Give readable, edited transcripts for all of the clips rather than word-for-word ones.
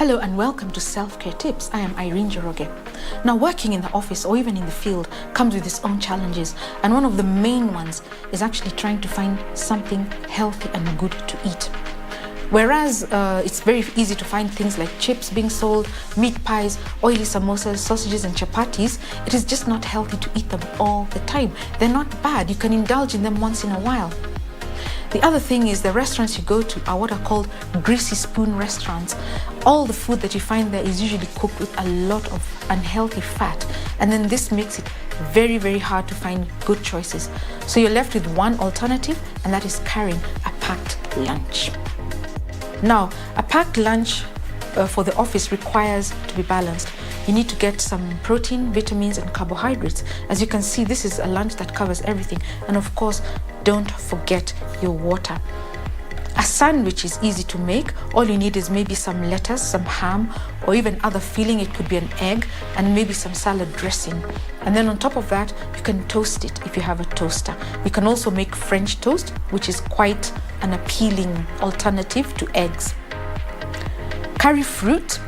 Hello and welcome to Self-Care Tips. I am Irene Njoroge. Now, working in the office or even in the field comes with its own challenges, and one of the main ones is actually trying to find something healthy and good to eat. Whereas it's very easy to find things like chips being sold, meat pies, oily samosas, sausages and chapatis, it is just not healthy to eat them all the time. They're not bad. You can indulge in them once in a while. The other thing is the restaurants you go to are what are called greasy spoon restaurants. All the food that you find there is usually cooked with a lot of unhealthy fat, and then this makes it very, very hard to find good choices. So you're left with one alternative, and that is carrying a packed lunch. Now, a packed lunch for the office requires to be balanced. You need to get some protein, vitamins, and carbohydrates. As you can see, this is a lunch that covers everything. And of course, don't forget your water. A sandwich is easy to make. All you need is maybe some lettuce, some ham, or even other filling. It could be an egg and maybe some salad dressing. And then on top of that, you can toast it if you have a toaster. You can also make French toast, which is quite an appealing alternative to eggs. Carry fruit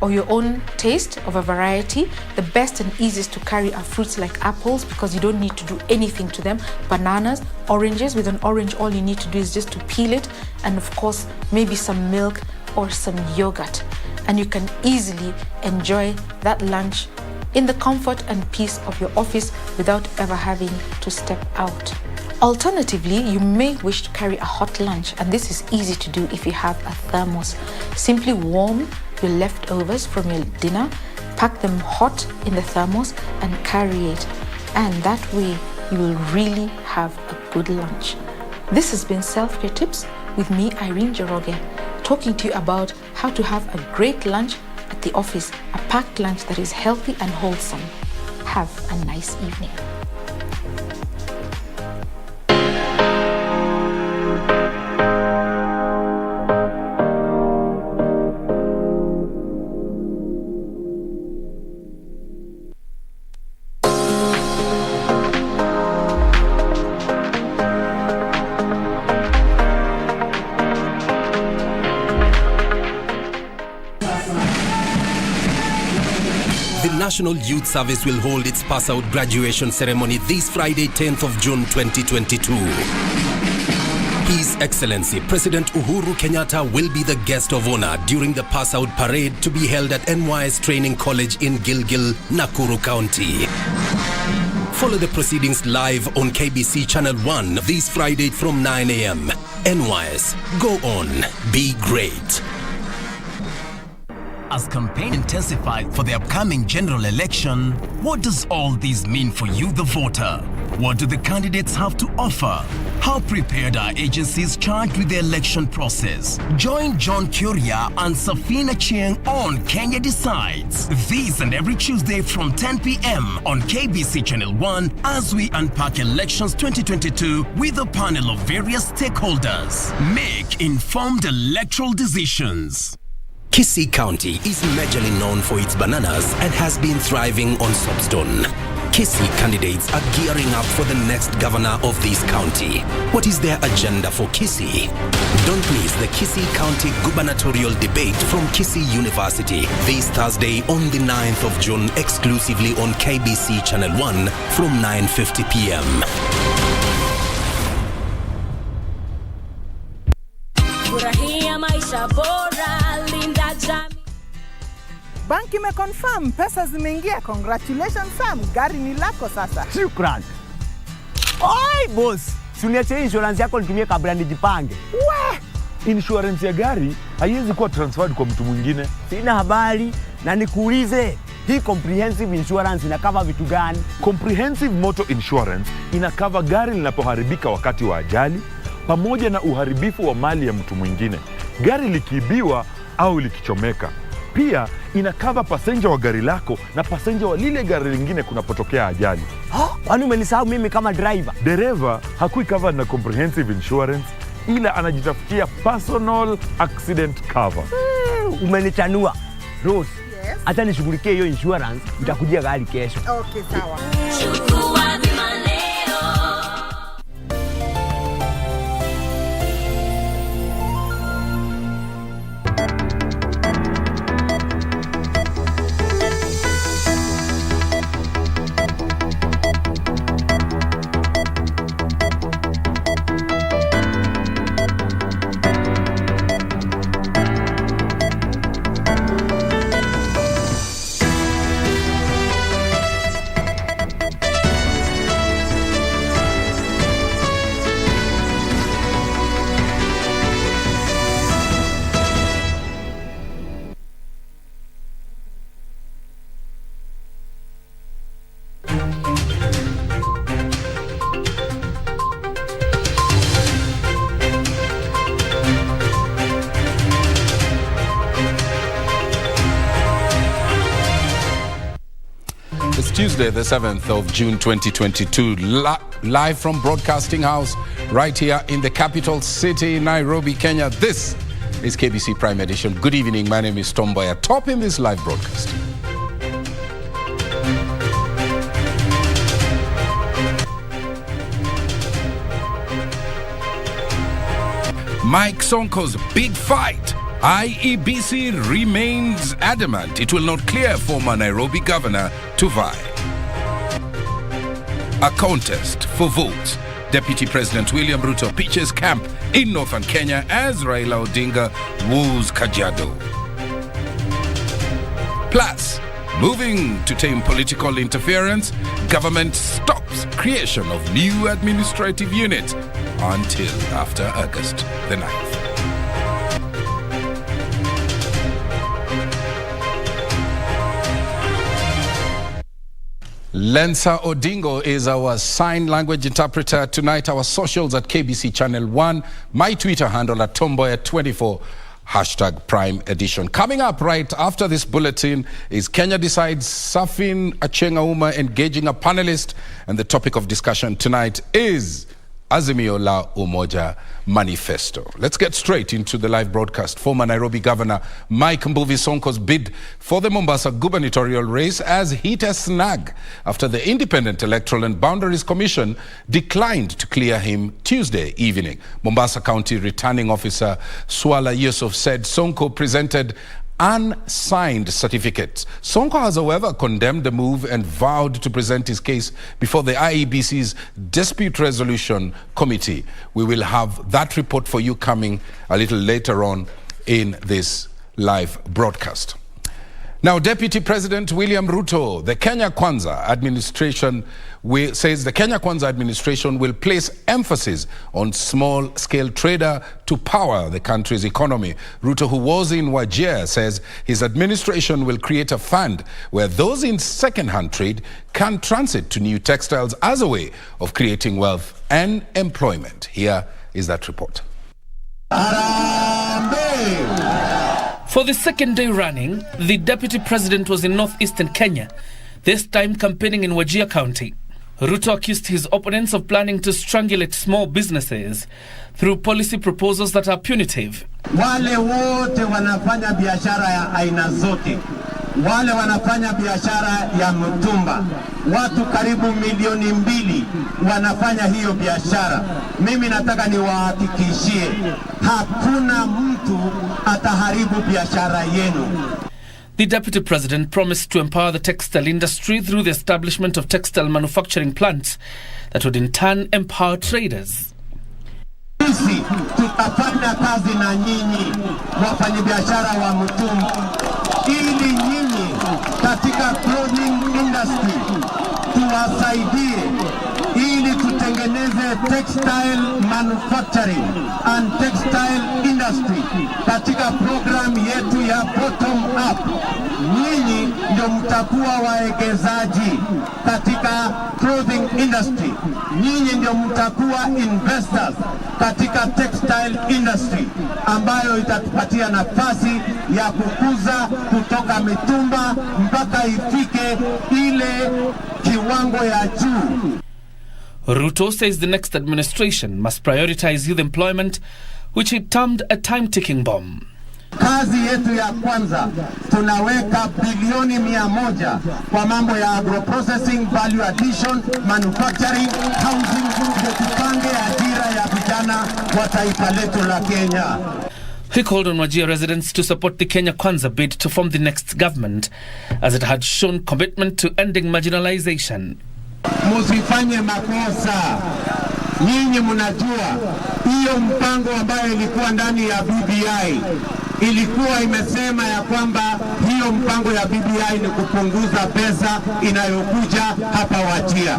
or your own taste of a variety. The best and easiest to carry are fruits like apples because you don't need to do anything to them. Bananas, oranges. With an orange, all you need to do is just to peel it, and of course, maybe some milk or some yogurt. And you can easily enjoy that lunch in the comfort and peace of your office without ever having to step out. Alternatively, you may wish to carry a hot lunch, and this is easy to do if you have a thermos. Simply warm your leftovers from your dinner, pack them hot in the thermos and carry it. And that way, you will really have a good lunch. This has been Self-Care Tips with me, Irene Njoroge, talking to you about how to have a great lunch at the office, a packed lunch that is healthy and wholesome. Have a nice evening. The National Youth Service will hold its pass-out graduation ceremony this Friday, 10th of June 2022. His Excellency President Uhuru Kenyatta will be the guest of honor during the pass-out parade to be held at NYS Training College in Gilgil, Nakuru County. Follow the proceedings live on KBC Channel 1 this Friday from 9 a.m. NYS, go on, be great. As campaign intensifies for the upcoming general election, what does all this mean for you, the voter? What do the candidates have to offer? How prepared are agencies charged with the election process? Join John Kuria and Safina Chieng on Kenya Decides. This and every Tuesday from 10 p.m. on KBC Channel 1 as we unpack elections 2022 with a panel of various stakeholders. Make informed electoral decisions. Kisii County is majorly known for its bananas and has been thriving on soapstone. Kisii candidates are gearing up for the next governor of this county. What is their agenda for Kisii? Don't miss the Kisii County gubernatorial debate from Kisii University this Thursday on the 9th of June exclusively on KBC Channel 1 from 9:50 p.m. Banki imeconfirm pesa zimeingia. Congratulations Sam, gari ni lako sasa. Shukran. Oi boss, si uniache insurance yako nitumie kabla nijipange. Insurance ya gari haiwezi kuwa transferred kwa mtu mwingine. Sina habari na nikuulize, hii comprehensive insurance inakava vitu gani? Comprehensive Motor Insurance inakava gari linapoharibika wakati wa ajali pamoja na uharibifu wa mali ya mtu mwingine, gari likiibiwa au likichomeka. Pia inakava passenger wa gari lako na passenger wa lile gari lingine kunapotokea ajali. Kwani umenisahau mimi kama driver? Dereva hakui covered na comprehensive insurance, ila anajitafutia personal accident cover. Umenichanua. Rose, hata nishughulikie hiyo insurance, nitakujia gari kesho. Okay, sawa. Tuesday, the 7th of June 2022, live from Broadcasting House, right here in the capital city, Nairobi, Kenya. This is KBC Prime Edition. Good evening, my name is Mboya. Top in this live broadcast. Mike Sonko's big fight. IEBC remains adamant it will not clear former Nairobi governor to vie. A contest for votes. Deputy President William Ruto pitches camp in northern Kenya as Raila Odinga woos Kajiado. Plus, moving to tame political interference, government stops creation of new administrative units until after August the 9th. Lensa Odingo is our sign language interpreter tonight. Our socials at KBC Channel 1. My Twitter handle at Tomboya24, hashtag Prime Edition. Coming up right after this bulletin is Kenya Decides, Safin Achenga Uma engaging a panelist. And the topic of discussion tonight is Azimio la Umoja manifesto. Let's get straight into the live broadcast. Former Nairobi Governor Mike Mbuvi Sonko's bid for the Mombasa gubernatorial race has hit a snag after the Independent Electoral and Boundaries Commission declined to clear him Tuesday evening. Mombasa County Returning Officer Swala Yusuf said Sonko presented unsigned certificates. Sonko has, however, condemned the move and vowed to present his case before the IEBC's Dispute Resolution Committee. We will have that report for you coming a little later on in this live broadcast. Now, Deputy President William Ruto, the Kenya Kwanza administration says the Kenya Kwanza administration will place emphasis on small-scale trader to power the country's economy. Ruto, who was in Wajir, says his administration will create a fund where those in second-hand trade can transit to new textiles as a way of creating wealth and employment. Here is that report. For the second day running, the Deputy President was in northeastern Kenya, this time campaigning in Wajir County. Ruto accused his opponents of planning to strangulate small businesses through policy proposals that are punitive. Wale wote wanafanya biashara ya aina zote. Wale wanafanya biashara ya mtumba. Watu karibu 2,000,000 wanafanya hiyo biashara. Mimi nataka niwahakikishie hakuna mtu ataharibu biashara yenu. The Deputy President promised to empower the textile industry through the establishment of textile manufacturing plants that would in turn empower traders. Sisi tutafanya kazi na nyinyi wafanyabiashara wa mtumba ili nyinyi katika clothing industry tuwasaidie ili tutengeneze textile manufacturing and textile industry katika program yetu ya bottom up. Nyinyi ndio mtakuwa waegezaji katika clothing industry. Nyinyi ndio mtakuwa investors katika textile industry ambayo itatupatia nafasi ya kukuza kutoka mitumba mpaka ifike ile kiwango ya juu. Ruto says the next administration must prioritize youth employment, which he termed a time-ticking bomb. Kazi yetu ya kwanza tunaweka bilioni 100 kwa mambo ya agro-processing, value addition, manufacturing, housing, ndio tupange ajira ya vijana wa taifa letu la Kenya. He called on Wajir residents to support the Kenya Kwanza bid to form the next government, as it had shown commitment to ending marginalization. Musifanye makosa. Nyinyi mnajua hiyo mpango ambayo ilikuwa ndani ya BBI ilikuwa imesema ya kwamba hiyo mpango ya BBI ni kupunguza pesa inayokuja hapa Wajir.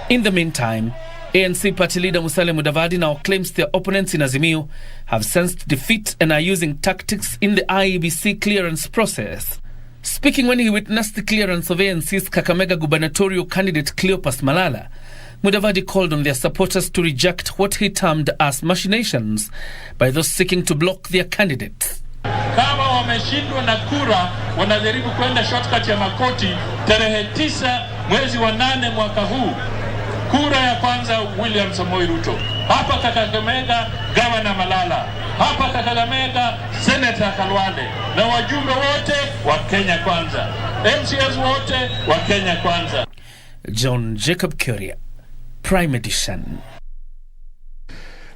In the meantime, ANC party leader Musalia Mudavadi now claims their opponents in Azimio have sensed defeat and are using tactics in the IEBC clearance process. Speaking when he witnessed the clearance of ANC's Kakamega gubernatorial candidate Cleopas Malala, Mudavadi called on their supporters to reject what he termed as machinations by those seeking to block their candidates. Kama wameshindwa na kura wanajaribu kwenda shortcut ya makoti tarehe 9 mwezi wa 8 mwaka huu. Kura ya kwanza William Samoei Ruto. Hapa Kakamega Gavana Malala. Hapa Kakamega Senator Kalwale. Na wajumbe wote wa Kenya Kwanza. MCS wote wa Kenya Kwanza. John Jacob Kuria, Prime Edition.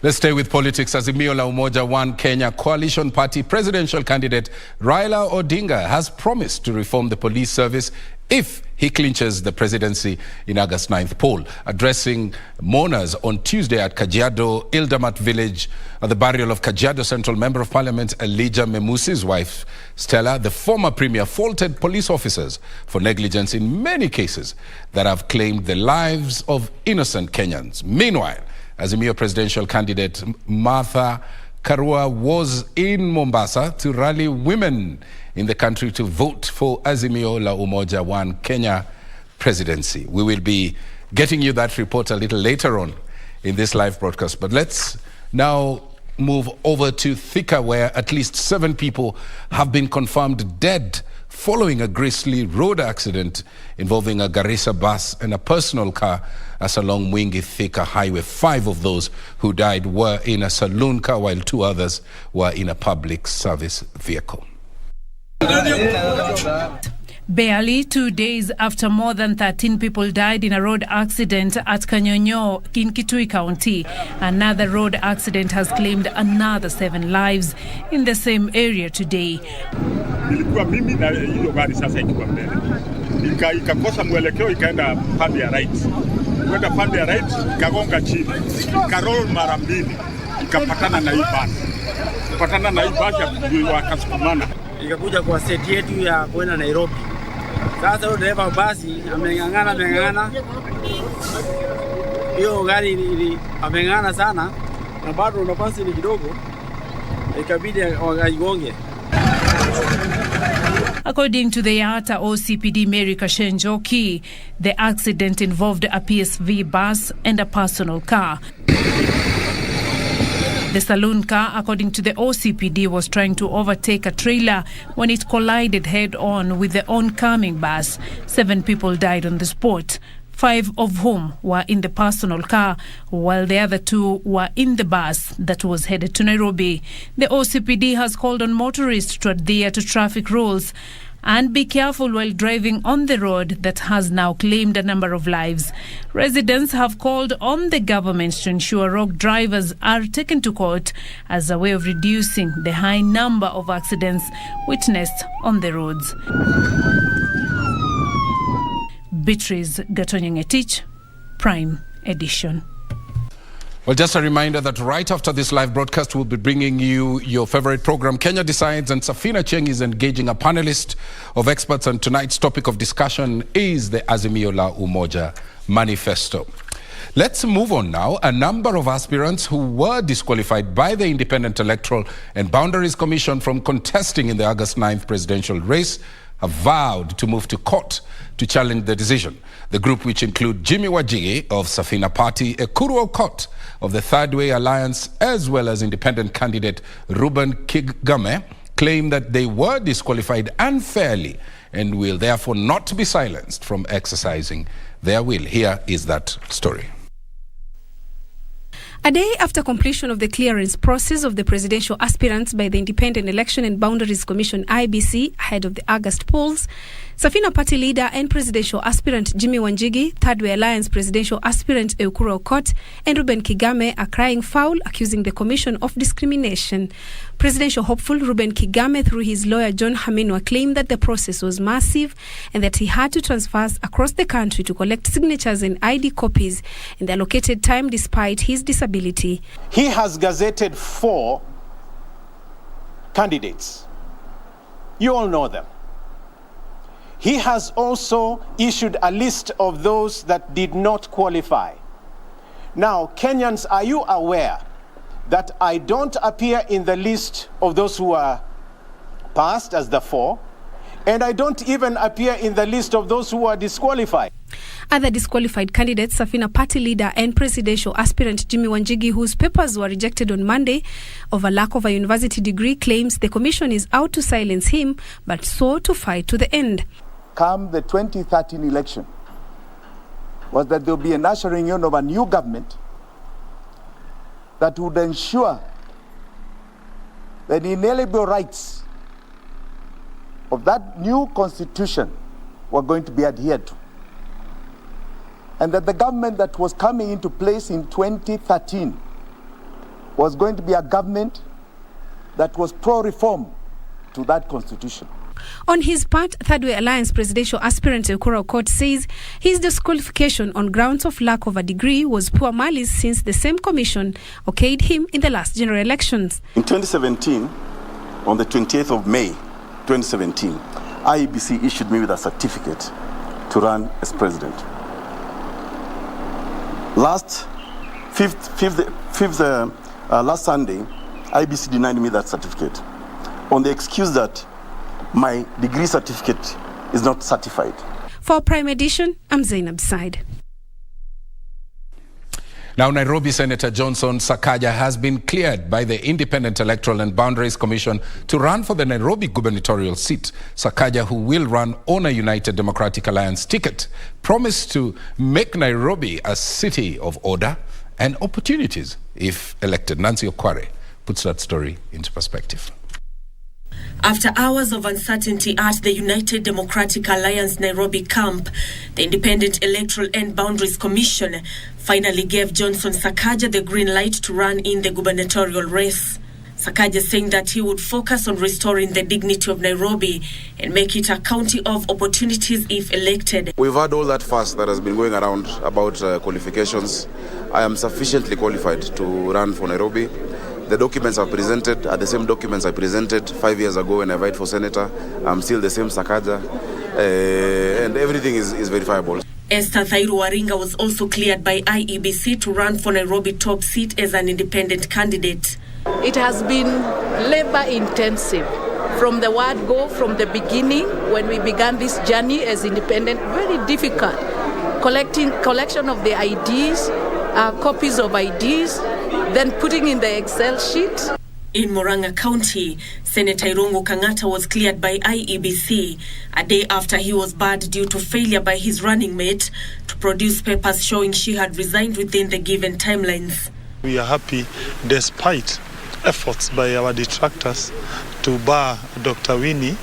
Let's stay with politics. Azimio la Umoja One Kenya coalition party presidential candidate Raila Odinga has promised to reform the police service if he clinches the presidency in August 9th poll. Addressing mourners on Tuesday at Kajiado Ildamat village at the burial of Kajiado Central Member of Parliament Elijah Memusi's wife Stella, the former premier faulted police officers for negligence in many cases that have claimed the lives of innocent Kenyans. Meanwhile, Azimio presidential candidate Martha Karua was in Mombasa to rally women in the country to vote for Azimio la Umoja One Kenya presidency. We will be getting you that report a little later on in this live broadcast. But let's now move over to Thika, where at least 7 people have been confirmed dead following a grisly road accident involving a Garissa bus and a personal car along Mwingi Thika Highway. 5 of those who died were in a saloon car, while 2 others were in a public service vehicle. Barely 2 days after more than 13 people died in a road accident at Kanyonyo in Kitui County, another road accident has claimed another 7 lives in the same area today. Nilikuwa mimi na hiyo gari sasa ikiwa mbele. Ikakosa mwelekeo ikaenda pande ya right. Kwenda pande ya right ikagonga chini. Ikarol mara 2 ikapatana na hii basi. Kupatana na hii basi wakasukumana. Ikakuja kwa set yetu ya kwenda Nairobi. Sasa yule dereva basi ameng'ang'ana. Hiyo gari ameng'ang'ana sana na bado nafasi ni kidogo. Ikabidi waigonge. According to the Yata OCPD Mary Kashenjoki, the accident involved a PSV bus and a personal car. The saloon car, according to the OCPD, was trying to overtake a trailer when it collided head-on with the oncoming bus. 7 people died on the spot, 5 of whom were in the personal car, while the other 2 were in the bus that was headed to Nairobi. The OCPD has called on motorists to adhere to traffic rules and be careful while driving on the road that has now claimed a number of lives. Residents have called on the government to ensure rogue drivers are taken to court as a way of reducing the high number of accidents witnessed on the roads. Beatrice Gatonyengetich, Prime Edition. Well, just a reminder that right after this live broadcast, we'll be bringing you your favorite program, Kenya Decides, and Safina Cheng is engaging a panelist of experts, and tonight's topic of discussion is the Azimio la Umoja manifesto. Let's move on now. A number of aspirants who were disqualified by the Independent Electoral and Boundaries Commission from contesting in the August 9th presidential race have vowed to move to court to challenge the decision. The group, which include Jimmy Wajigi of Safina Party, Ekuru Okot of the Third Way Alliance, as well as independent candidate Ruben Kigame, claim that they were disqualified unfairly and will therefore not be silenced from exercising their will. Here is that story. A day after completion of the clearance process of the presidential aspirants by the Independent Election and Boundaries Commission (IBC) ahead of the August polls, Safina Party leader and presidential aspirant Jimmy Wanjigi, Third Way Alliance presidential aspirant Eukuru Okot, and Ruben Kigame are crying foul, accusing the commission of discrimination. Presidential hopeful Ruben Kigame, through his lawyer John Haminwa, claimed that the process was massive and that he had to transfer across the country to collect signatures and ID copies in the allocated time despite his disability. He has gazetted 4 candidates. You all know them. He has also issued a list of those that did not qualify. Now, Kenyans, are you aware that I don't appear in the list of those who are passed as the 4, and I don't even appear in the list of those who are disqualified? Other disqualified candidates, Safina Party leader and presidential aspirant Jimmy Wanjigi, whose papers were rejected on Monday over lack of a university degree, claims the commission is out to silence him, but swore to fight to the end. Come the 2013 election, was that there will be an ushering in of a new government that would ensure that the inalienable rights of that new constitution were going to be adhered to. And that the government that was coming into place in 2013 was going to be a government that was pro-reform to that constitution. On his part, Third Way Alliance presidential aspirant Electoral Court says his disqualification on grounds of lack of a degree was poor malice, since the same commission okayed him in the last general elections. In 2017, on the 28th of May 2017, IEBC issued me with a certificate to run as president. Last Sunday, IEBC denied me that certificate on the excuse that my degree certificate is not certified. For Prime Edition, I'm Zainab Said. Now, Nairobi Senator Johnson Sakaja has been cleared by the Independent Electoral and Boundaries Commission to run for the Nairobi gubernatorial seat. Sakaja, who will run on a United Democratic Alliance ticket, promised to make Nairobi a city of order and opportunities if elected. Nancy Okware puts that story into perspective. After hours of uncertainty at the United Democratic Alliance Nairobi camp, the Independent Electoral and Boundaries Commission finally gave Johnson Sakaja the green light to run in the gubernatorial race. Sakaja saying that he would focus on restoring the dignity of Nairobi and make it a county of opportunities if elected. We've had all that fuss that has been going around about qualifications. I am sufficiently qualified to run for Nairobi. The documents I've presented are the same documents I presented 5 years ago when I vied for senator. I'm still the same Sakaja, and everything is verifiable. Esther Thairu Waringa was also cleared by IEBC to run for Nairobi top seat as an independent candidate. It has been labor intensive from the word go, from the beginning when we began this journey as independent. Very difficult. Collection of the IDs, copies of IDs, then putting in the Excel sheet. In Murang'a County, Senator Irungu Kang'ata was cleared by IEBC a day after he was barred due to failure by his running mate to produce papers showing she had resigned within the given timelines. We are happy, despite efforts by our detractors to bar Dr. Winnie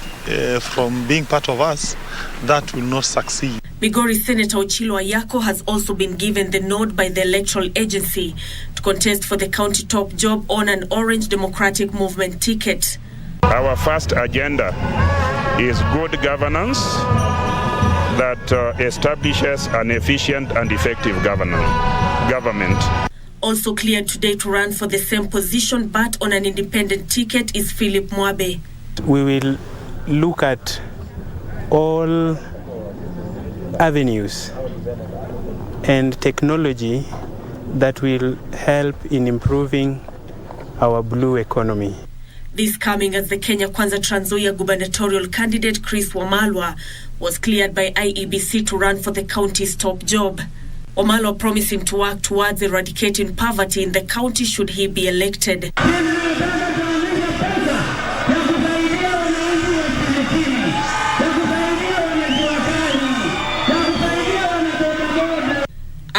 from being part of us, that will not succeed. Migori Senator Ochilo Ayako has also been given the nod by the electoral agency to contest for the county top job on an Orange Democratic Movement ticket. Our first agenda is good governance that establishes an efficient and effective government. Also cleared today to run for the same position but on an independent ticket is Philip Mwabe. We will look at all avenues and technology that will help in improving our blue economy. This coming as the Kenya Kwanza Trans Nzoia gubernatorial candidate Chris Wamalwa was cleared by IEBC to run for the county's top job. Wamalwa promising to work towards eradicating poverty in the county should he be elected.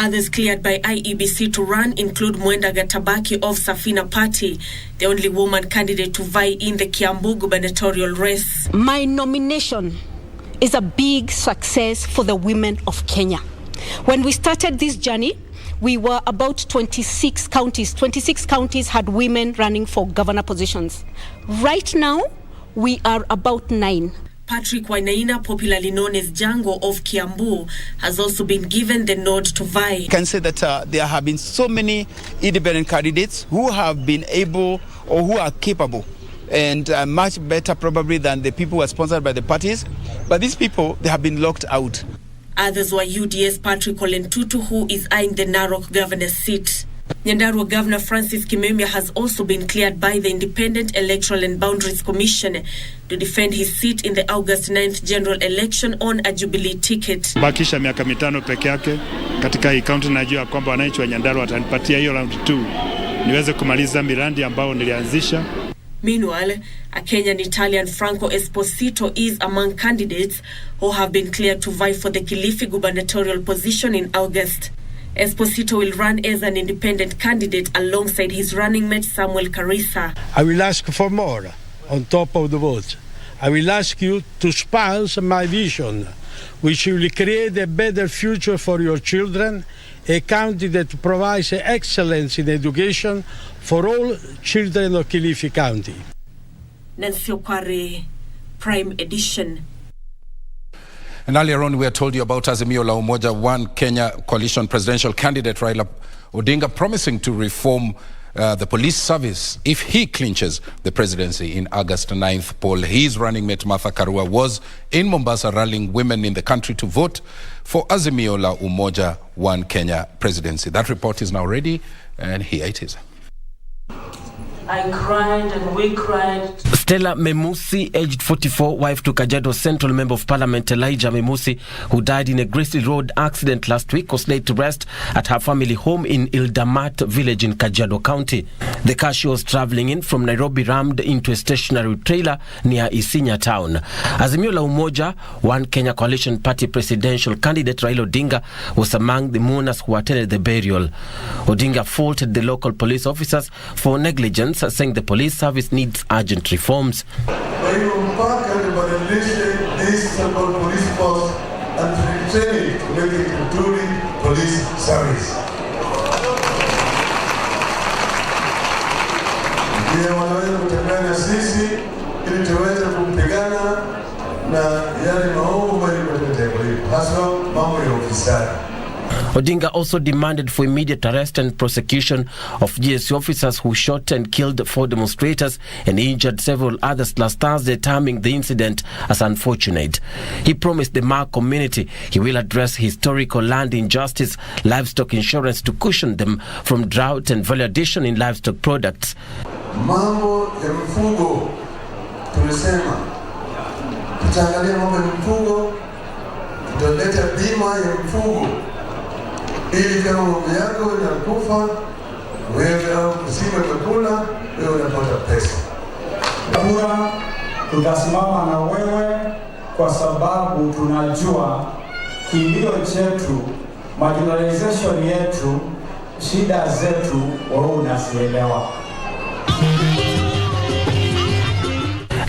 Others cleared by IEBC to run include Mwenda Gatabaki of Safina Party, the only woman candidate to vie in the Kiambu gubernatorial race. My nomination is a big success for the women of Kenya. When we started this journey, we were about 26 counties. 26 counties had women running for governor positions. Right now, we are about 9. Patrick Wainaina, popularly known as Django of Kiambu, has also been given the nod to vie. I can say that there have been so many independent candidates who have been able or who are capable and much better probably than the people who are sponsored by the parties. But these people, they have been locked out. Others were UDS Patrick Olentutu, who is eyeing the Narok governor's seat. Nyandarua Governor Francis Kimemia has also been cleared by the Independent Electoral and Boundaries Commission to defend his seat in the August 9th general election on a Jubilee ticket. Bakisha miaka 5 peke yake katika hii county, najua kwamba wananchi wa Nyandarua watanipatia hiyo round 2 niweze kumaliza miradi ambao nilianzisha. Meanwhile, a Kenyan-Italian Franco Esposito is among candidates who have been cleared to vie for the Kilifi gubernatorial position in August. Esposito will run as an independent candidate alongside his running mate Samuel Karisa. I will ask for more on top of the vote. I will ask you to sponsor my vision, which will create a better future for your children, a county that provides excellence in education for all children of Kilifi County. Nancy Okware, Prime Edition. And earlier on, we had told you about Azimio la Umoja One Kenya coalition presidential candidate Raila Odinga promising to reform the police service if he clinches the presidency in August 9th poll. His running mate Martha Karua was in Mombasa rallying women in the country to vote for Azimio la Umoja One Kenya presidency. That report is now ready, and here it is. I cried and we cried. Stella Memusi, aged 44, wife to Kajiado Central Member of Parliament Elijah Memusi, who died in a grisly road accident last week, was laid to rest at her family home in Ildamat village in Kajiado County. The car she was traveling in from Nairobi rammed into a stationary trailer near Isinya town. Azimio la Umoja One Kenya coalition party presidential candidate Raila Odinga was among the mourners who attended the burial. Odinga faulted the local police officers for negligence, saying the police service needs urgent reforms. Kwa hiyo mpaka nibadilishe this so-called police force and retrain it to make it a truly police service. Ndio wanaweza kutembea na sisi ili tuweze kumpigana na yale maovu ambayo yanatendeka, hasa mambo ya ufisadi. Odinga also demanded for immediate arrest and prosecution of GSU officers who shot and killed 4 demonstrators and injured several others last Thursday, terming the incident as unfortunate. He promised the Maa community he will address historical land injustice, livestock insurance to cushion them from drought and value addition in livestock products. Mambo ya mfugo tulisema tutaangalia mambo ya mfugo, tutaleta bima ya mfugo ili kama ng'ombe yako inakufa wewe au kusima chakula wewe unapata pesa. Kura tutasimama na wewe kwa sababu tunajua kilio chetu, marginalization yetu, shida zetu wewe unazielewa.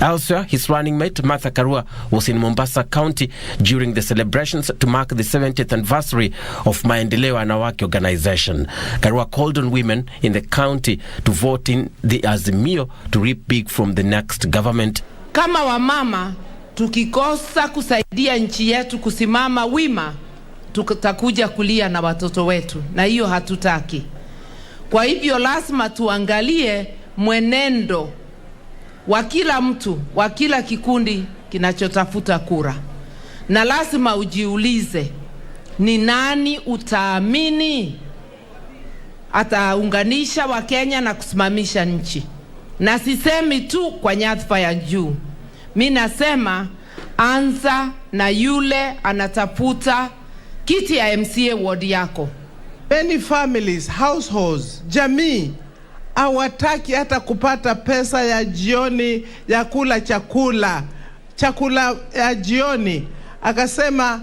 Elsewhere, his running mate Martha Karua was in Mombasa County during the celebrations to mark the 70th anniversary of Maendeleo Wanawake organization. Karua called on women in the county to vote in the Azimio to reap big from the next government. Kama wamama tukikosa kusaidia nchi yetu kusimama wima, tutakuja kulia na watoto wetu, na hiyo hatutaki. Kwa hivyo lazima tuangalie mwenendo wa kila mtu, wa kila kikundi kinachotafuta kura. Na lazima ujiulize, ni nani utaamini ataunganisha wa Kenya na kusimamisha nchi? Na sisemi tu kwa nyadhifa ya juu. Mimi nasema anza na yule anatafuta kiti ya MCA ward yako. Many families, households, jamii hawataki hata kupata pesa ya jioni ya kula chakula ya jioni. Akasema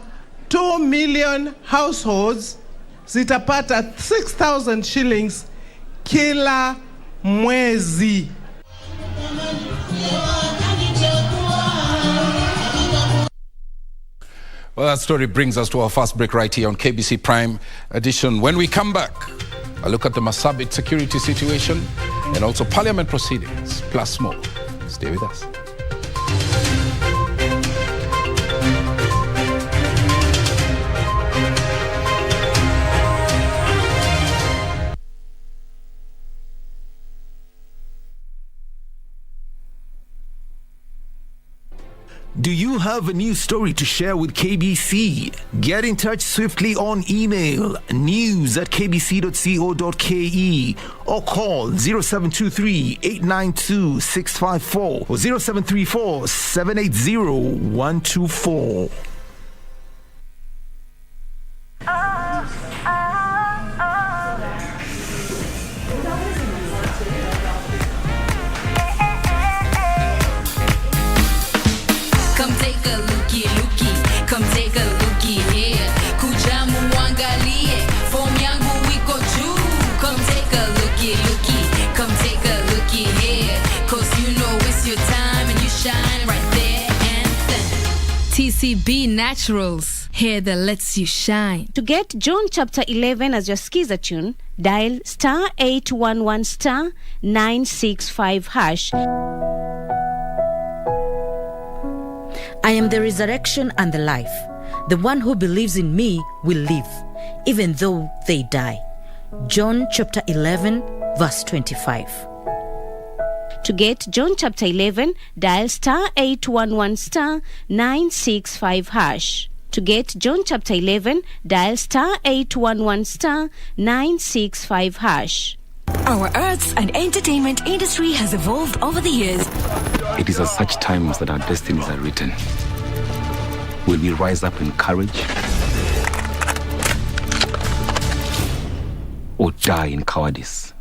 2 million households zitapata 6,000 shillings kila mwezi. Well, that story brings us to our first break right here on KBC Prime Edition. When we come back, a look at the Marsabit security situation and also parliament proceedings, plus more. Stay with us. Do you have a news story to share with KBC? Get in touch swiftly on email news@kbc.co.ke or call 0723-892-654 or 0734-780-124. Come take a looky, come take a looky here. Kujamu wangalie, form yangu wiko juu. Come take a looky, come take a looky here. Cause you know it's your time and you shine right there and then. TCB Naturals, hair that lets you shine. To get John chapter 11 as your skiza tune, dial *811 *965 hash. I am the resurrection and the life. The one who believes in me will live, even though they die. John chapter 11, verse 25. To get John chapter 11, dial *811 *965 hash. To get John chapter 11, dial *811 *965 hash. Our arts and entertainment industry has evolved over the years. It is at such times that our destinies are written. Will we rise up in courage or die in cowardice?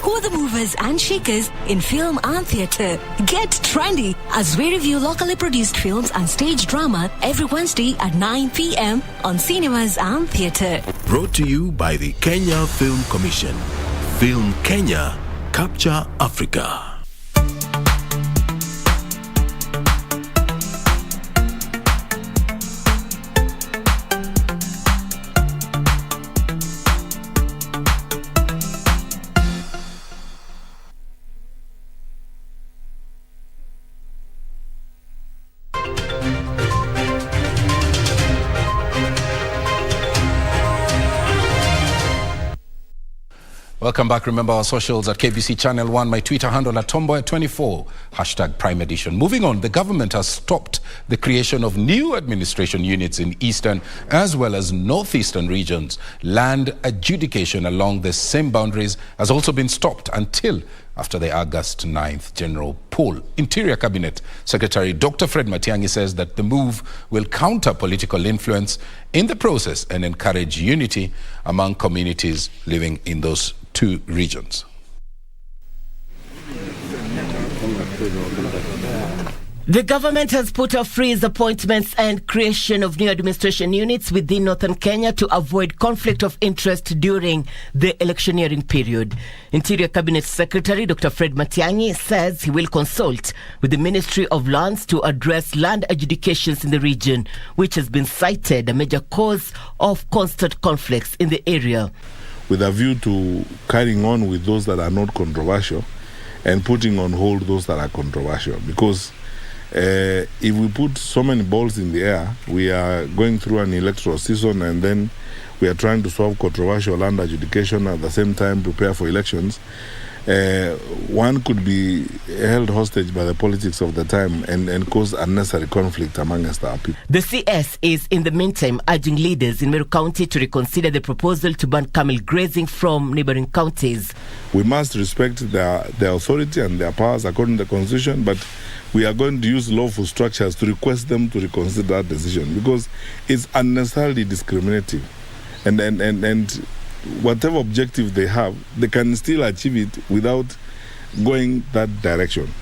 Who are the movers and shakers in film and theatre? Get trendy as we review locally produced films and stage drama every Wednesday at 9 p.m. on Cinemas and Theatre. Brought to you by the Kenya Film Commission. Film Kenya, Capture Africa. Welcome back. Remember our socials at KBC Channel 1, my Twitter handle at Tomboya24, #Prime Edition. Moving on, the government has stopped the creation of new administration units in eastern as well as northeastern regions. Land adjudication along the same boundaries has also been stopped until after the August 9th general poll. Interior Cabinet Secretary Dr. Fred Matiang'i says that the move will counter political influence in the process and encourage unity among communities living in those two regions. The government has put a freeze appointments and creation of new administration units within northern Kenya to avoid conflict of interest during the electioneering period. Interior Cabinet Secretary Dr. Fred Matiang'i says he will consult with the Ministry of Lands to address land adjudications in the region, which has been cited a major cause of constant conflicts in the area. With a view to carrying on with those that are not controversial and putting on hold those that are controversial, because if we put so many balls in the air, we are going through an electoral season and then we are trying to solve controversial land adjudication at the same time prepare for elections. One could be held hostage by the politics of the time and cause unnecessary conflict amongst our people. The CS is in the meantime urging leaders in Meru County to reconsider the proposal to ban camel grazing from neighboring counties. We must respect their authority and their powers according to the Constitution, but we are going to use lawful structures to request them to reconsider that decision because it's unnecessarily discriminating. And whatever objective they have, they can still achieve it without going that direction.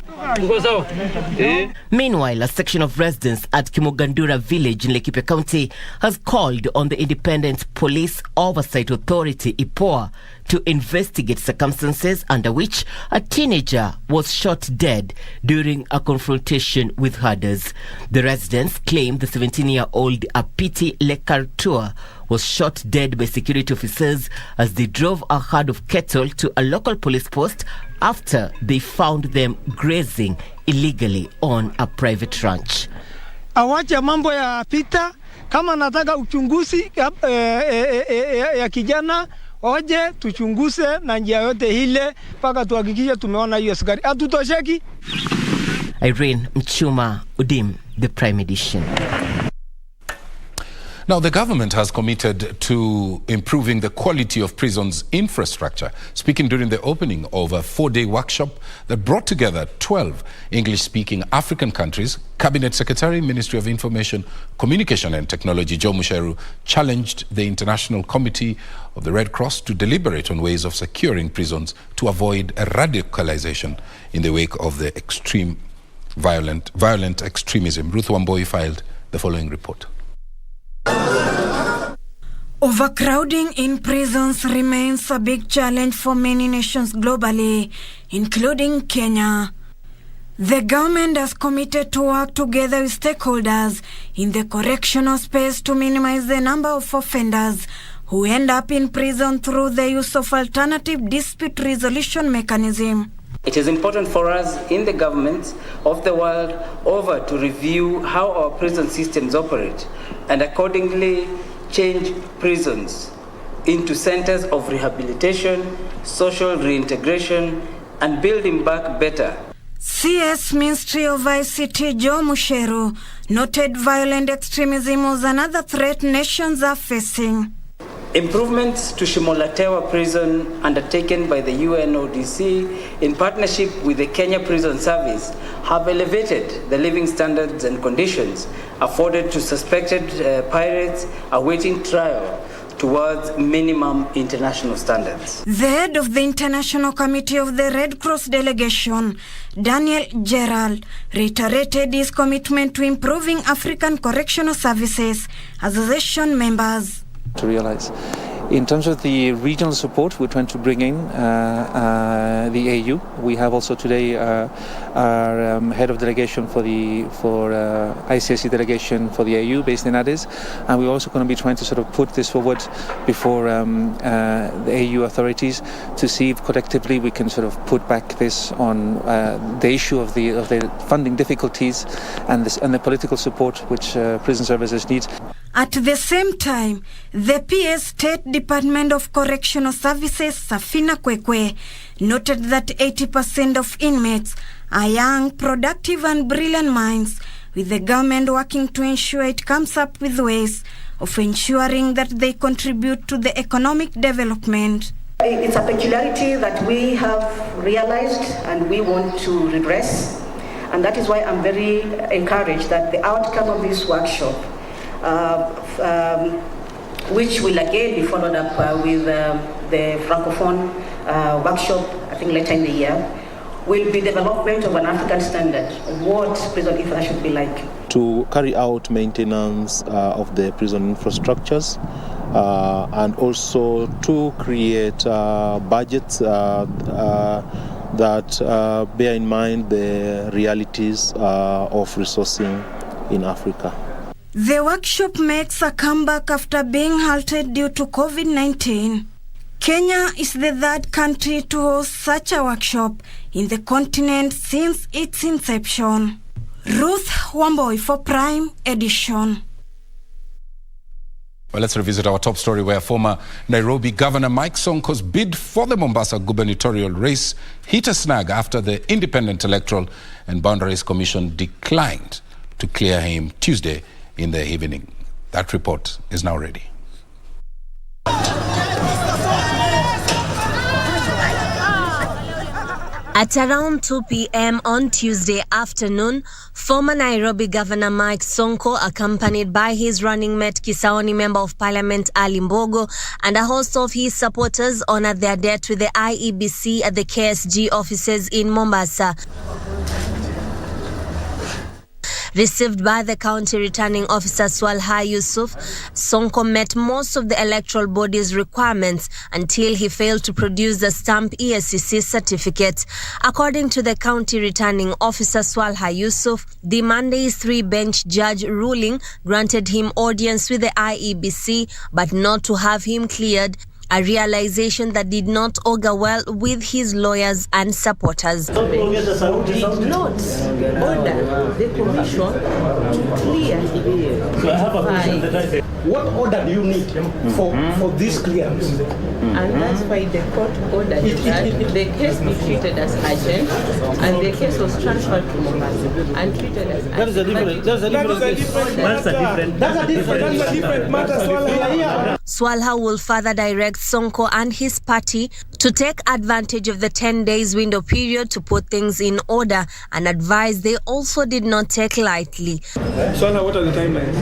Meanwhile, a section of residents at Kimogandura village in Laikipia County has called on the Independent Police Oversight Authority, IPOA, to investigate circumstances under which a teenager was shot dead during a confrontation with herders. The residents claim the 17-year-old Apiti Lekartua was shot dead by security officers as they drove a herd of cattle to a local police post after they found them grazing illegally on a private ranch. Awache mambo ya pita, kama nataka uchunguzi ya kijana, oje tuchunguze na njia yote ile mpaka tuhakikishe tumeona hiyo askari. Hatutosheki. Irene Mchuma, Udim, the Prime Edition. Now, the government has committed to improving the quality of prisons' infrastructure. Speaking during the opening of a 4-day workshop that brought together 12 English-speaking African countries, Cabinet Secretary, Ministry of Information, Communication and Technology, Joe Musheru, challenged the International Committee of the Red Cross to deliberate on ways of securing prisons to avoid radicalization in the wake of the extreme violent extremism. Ruth Mboya filed the following report. Overcrowding in prisons remains a big challenge for many nations globally, including Kenya. The government has committed to work together with stakeholders in the correctional space to minimize the number of offenders who end up in prison through the use of alternative dispute resolution mechanism. It is important for us in the governments of the world over to review how our prison systems operate and accordingly change prisons into centers of rehabilitation, social reintegration, and building back better. CS Ministry of ICT Joe Musheru noted violent extremism was another threat nations are facing. Improvements to Shimolatewa prison undertaken by the UNODC in partnership with the Kenya Prison Service have elevated the living standards and conditions afforded to suspected pirates awaiting trial towards minimum international standards. The head of the International Committee of the Red Cross delegation, Daniel Gerald, reiterated his commitment to improving African correctional services association members. To realize. In terms of the regional support, we're trying to bring in the AU. We have also today our head of delegation for ICSC delegation for the AU based in Addis, and we're also going to be trying to sort of put this forward before the AU authorities to see if collectively we can sort of put back this on the issue of the funding difficulties and the political support which prison services need. At the same time, the PS State Department of Correctional Services, Safina Kwekwe, noted that 80% of inmates are young, productive and brilliant minds, with the government working to ensure it comes up with ways of ensuring that they contribute to the economic development. It's a peculiarity that we have realized and we want to redress, and that is why I'm very encouraged that the outcome of this workshop, which will again be followed up with the Francophone workshop, I think later in the year, will be development of an African standard of what prison infrastructure should be like. To carry out maintenance of the prison infrastructures and also to create budgets that bear in mind the realities of resourcing in Africa. The workshop makes a comeback after being halted due to COVID-19. Kenya is the third country to host such a workshop in the continent since its inception. Ruth Mboya for Prime Edition. Well, let's revisit our top story where former Nairobi Governor Mike Sonko's bid for the Mombasa gubernatorial race hit a snag after the Independent Electoral and Boundaries Commission declined to clear him Tuesday in the evening. That report is now ready. At around 2 p.m. on Tuesday afternoon, former Nairobi Governor Mike Sonko, accompanied by his running mate Kisaoni Member of Parliament Ali Mbogo and a host of his supporters, honored their debt with the IEBC at the KSG offices in Mombasa. Received by the county returning officer Swalha Yusuf, Sonko met most of the electoral body's requirements until he failed to produce the stamp ESCC certificate. According to the county returning officer Swalha Yusuf, the Monday's 3-bench judge ruling granted him audience with the IEBC, but not to have him cleared a realization that did not augur well with his lawyers and supporters. Did not order the commission to clear. So I have a question that I say, what order do you need for this clearance? And that's why the court ordered that the case be treated as urgent, and the case was transferred to Mombasa and treated as urgent. That's a different matter. Swalha will further direct Sonko and his party to take advantage of the 10 days window period to put things in order, and advise they also did not take lightly. Swalha, what are the timelines?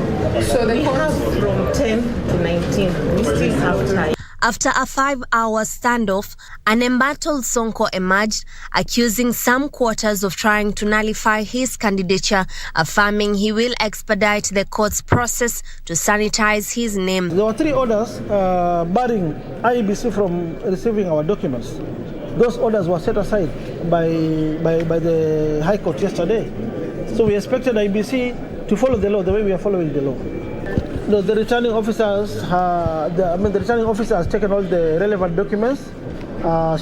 So the court from 10 to 19. We still have time. After a 5-hour standoff, an embattled Sonko emerged, accusing some quarters of trying to nullify his candidature, affirming he will expedite the court's process to sanitize his name. There were 3 orders barring IEBC from receiving our documents. Those orders were set aside by the High Court yesterday. So we expected IEBC to follow the law the way we are following the law. The returning officers, the returning officer has taken all the relevant documents.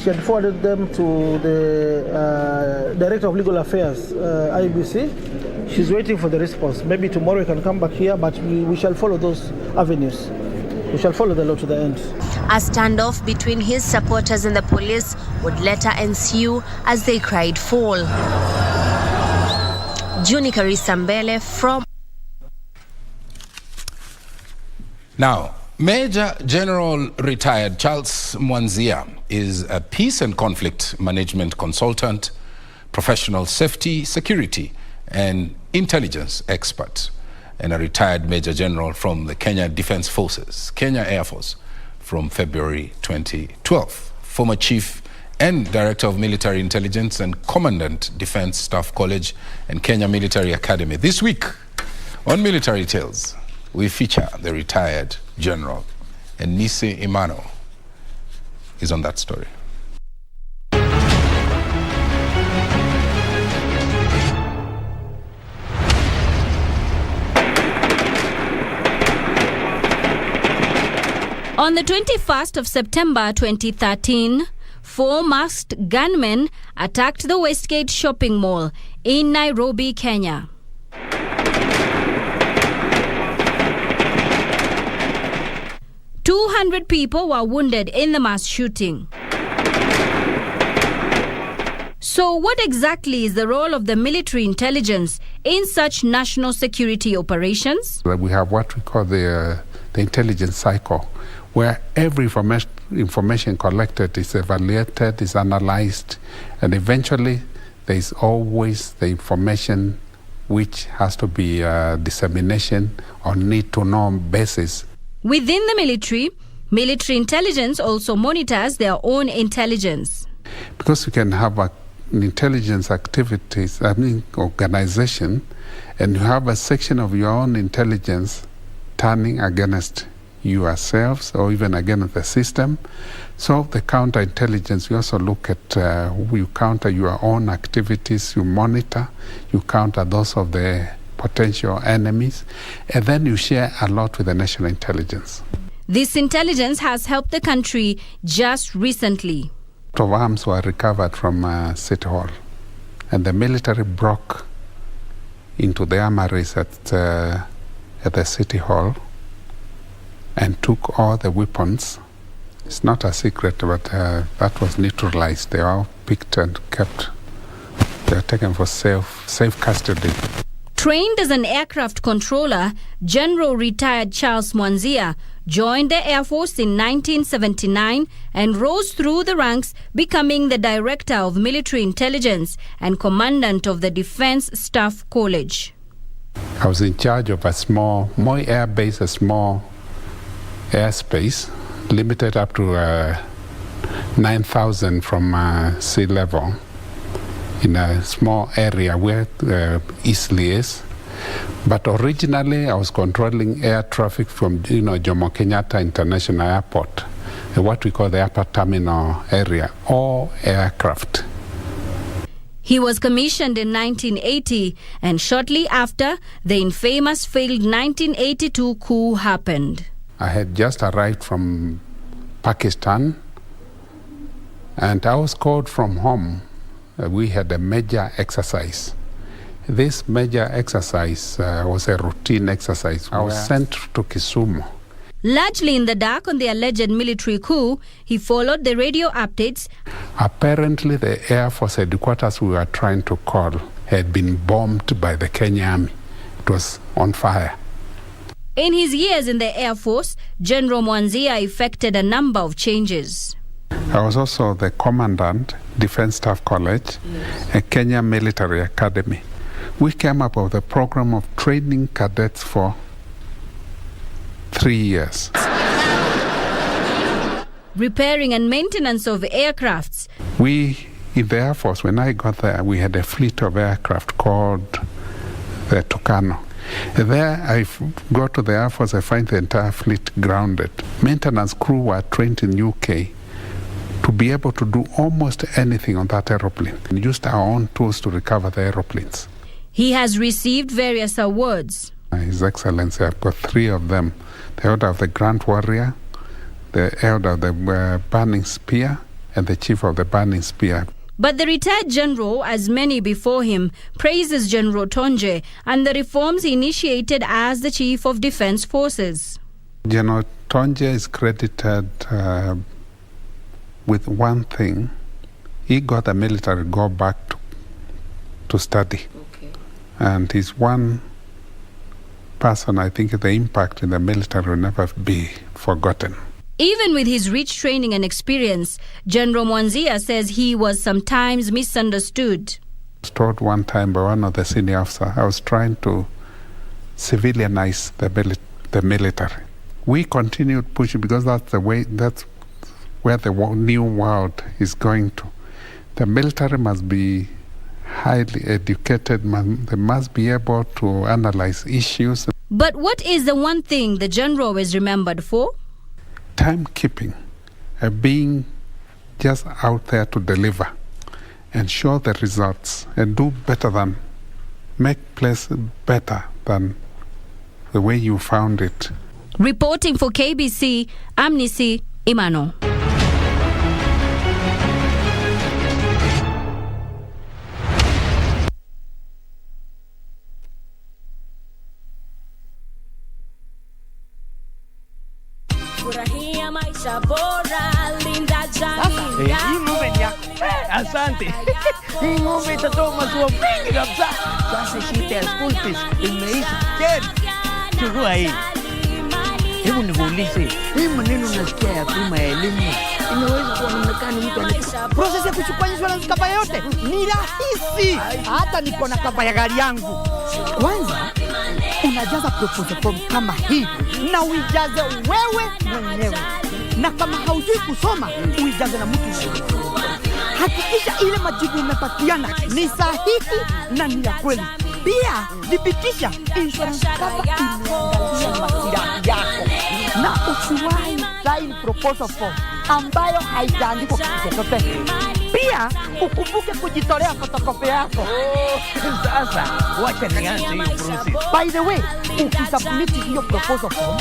She had forwarded them to the Director of Legal Affairs, IBC. She's waiting for the response. Maybe tomorrow we can come back here, but we shall follow those avenues. We shall follow the law to the end. A standoff between his supporters and the police would later ensue as they cried fall. Junika Risambele from... Now, Major General retired Charles Mwanzia is a peace and conflict management consultant, professional safety, security, and intelligence expert, and a retired Major General from the Kenya Defense Forces, Kenya Air Force, from February 2012. Former Chief and Director of Military Intelligence and Commandant Defense Staff College and Kenya Military Academy. This week on Military Tales, we feature the retired general, and Nisi Imano is on that story. On the 21st of September 2013, 4 masked gunmen attacked the Westgate shopping mall in Nairobi, Kenya. "200 people were wounded in the mass shooting." So what exactly is the role of the military intelligence in such national security operations? We have what we call the intelligence cycle, where every information collected is evaluated, is analyzed, and eventually there is always the information which has to be dissemination on need-to-know basis. Within the military intelligence also monitors their own intelligence. Because you can have an intelligence activities, organization, and you have a section of your own intelligence turning against yourselves or even against the system. So the counterintelligence, you also look at, you counter your own activities, you monitor, you counter those of the potential enemies, and then you share a lot with the national intelligence. This intelligence has helped the country just recently. A lot of arms were recovered from City Hall, and the military broke into the armories at the City Hall and took all the weapons. It's not a secret, but that was neutralized. They were all picked and kept. They were taken for safe custody. Trained as an aircraft controller, General retired Charles Mwanzia joined the Air Force in 1979 and rose through the ranks, becoming the Director of Military Intelligence and Commandant of the Defense Staff College. I was in charge of a small, Moi Air Base, a small airspace, limited up to 9,000 from sea level, in a small area where Eastleigh is. But originally I was controlling air traffic from Jomo Kenyatta International Airport, what we call the upper terminal area, all aircraft. He was commissioned in 1980, and shortly after, the infamous failed 1982 coup happened. I had just arrived from Pakistan, and I was called from home. We had a major exercise. This major exercise was a routine exercise. I was sent to Kisumu. Largely in the dark on the alleged military coup, he followed the radio updates. Apparently, the Air Force headquarters we were trying to call had been bombed by the Kenya Army. It was on fire. In his years in the Air Force, General Mwanzia effected a number of changes. I was also the commandant, Defense Staff College, a Kenya Military Academy. We came up with a program of training cadets for 3 years. Repairing and maintenance of aircrafts. We, in the Air Force, when I got there, we had a fleet of aircraft called the Tucano. There, I go to the Air Force, I find the entire fleet grounded. Maintenance crew were trained in UK to be able to do almost anything on that aeroplane. We used our own tools to recover the aeroplanes. He has received various awards. His Excellency, I've got 3 of them. The Order of the Grand Warrior, the Order of the Burning Spear, and the Chief of the Burning Spear. But the retired general, as many before him, praises General Tonje and the reforms he initiated as the Chief of Defense Forces. General Tonje is credited with one thing. He got the military go back to study. Okay. And he's one person, I think the impact in the military will never be forgotten. Even with his rich training and experience, General Mwanzia says he was sometimes misunderstood. I was told one time by one of the senior officers, I was trying to civilianize the military. We continued pushing because that's where the new world is going to. The military must be highly educated, they must be able to analyze issues. But what is the one thing the general is remembered for? Timekeeping, being just out there to deliver and show the results and do better than, make place better than the way you found it. Reporting for KBC, Amnesty Imano. Hii ng'ombe ni yako. Asante. Hii ng'ombe itatoa maziwa mengi kabisa. Sasa shida ya school fees imeisha tena. Chukua hii. Hebu nikuulize, hii maneno unasikia ya bima ya elimu inaweza kuonekana mtu ana process ya kuchukua insurance kapa yote ni rahisi. Hata niko na kapa ya gari yangu. Kwanza unajaza proposal form kama hii na uijaze wewe mwenyewe. Na kama haujui kusoma, uijaze na mtu. Hakikisha ile majibu umepatiana ni sahihi na ni ya kweli. Pia thibitisha insurance cover imeangalia maslahi yako. Na usiwahi sign proposal form ambayo haijaandikwa kitu chochote. Pia ukumbuke kujitolea photocopy yako. Sasa wacha nianze hiyo process. By the way, ukisubmit hiyo proposal form,